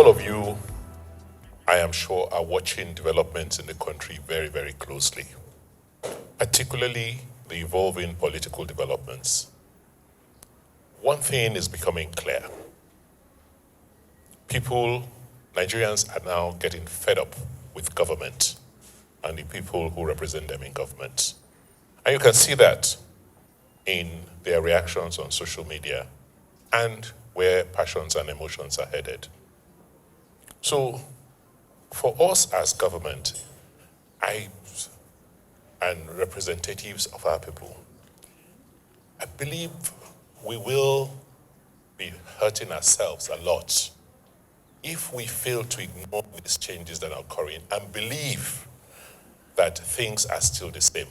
All of you, I am sure, are watching developments in the country very, very closely, particularly the evolving political developments. One thing is becoming clear. Nigerians are now getting fed up with government and the people who represent them in government. And you can see that in their reactions on social media and where passions and emotions are headed. So, for us as government, and representatives of our people, I believe we will be hurting ourselves a lot if we fail to ignore these changes that are occurring and believe that things are still the same.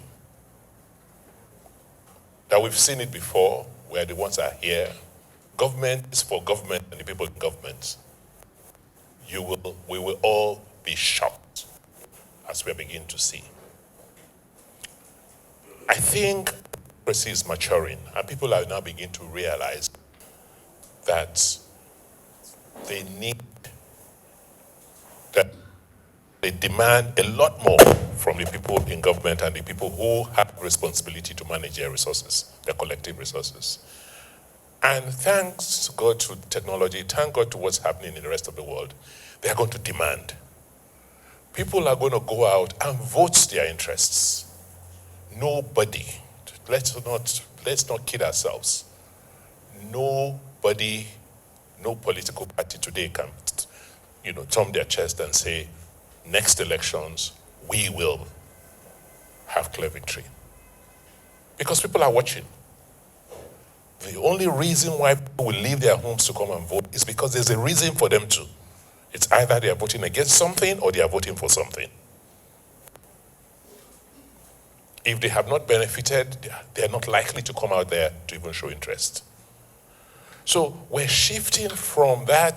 That we've seen it before, where the ones are here. Government is for government and the people in government. We will all be shocked as we begin to see. I think democracy is maturing, and people are now beginning to realize that they demand a lot more from the people in government and the people who have responsibility to manage their resources, their collective resources. And thanks God to technology, thank God to what's happening in the rest of the world, they are going to demand. People are going to go out and vote their interests. Nobody, let's not kid ourselves. Nobody, no political party today can, thumb their chest and say, next elections, we will have clear victory. Because people are watching. The only reason why people will leave their homes to come and vote is because there's a reason for them to. It's either they are voting against something or they are voting for something. If they have not benefited, they are not likely to come out there to even show interest. So we're shifting from that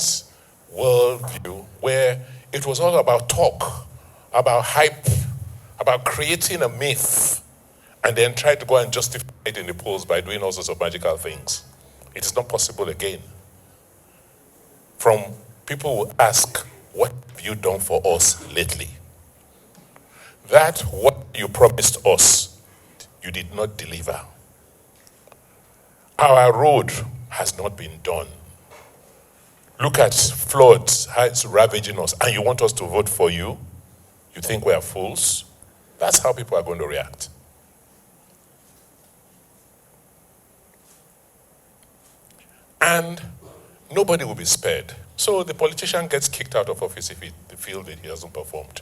worldview where it was all about talk, about hype, about creating a myth, and then try to go and justify it in the polls by doing all sorts of magical things. It is not possible again. From people who ask, what have you done for us lately? That what you promised us, you did not deliver. Our road has not been done. Look at floods, how it's ravaging us, and you want us to vote for you? You think we are fools? That's how people are going to react. And nobody will be spared. So the politician gets kicked out of office if they feel that he hasn't performed.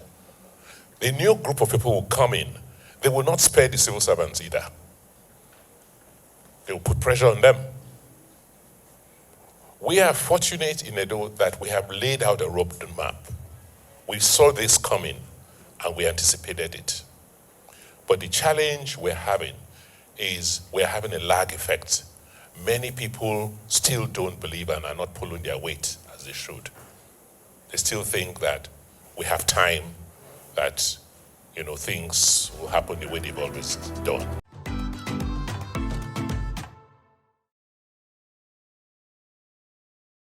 The new group of people will come in. They will not spare the civil servants either. They will put pressure on them. We are fortunate in Edo that we have laid out a roadmap. We saw this coming and we anticipated it. But the challenge we're having is we're having a lag effect. Many people still don't believe and are not pulling their weight as they should. They still think that we have time, that things will happen the way they've always done.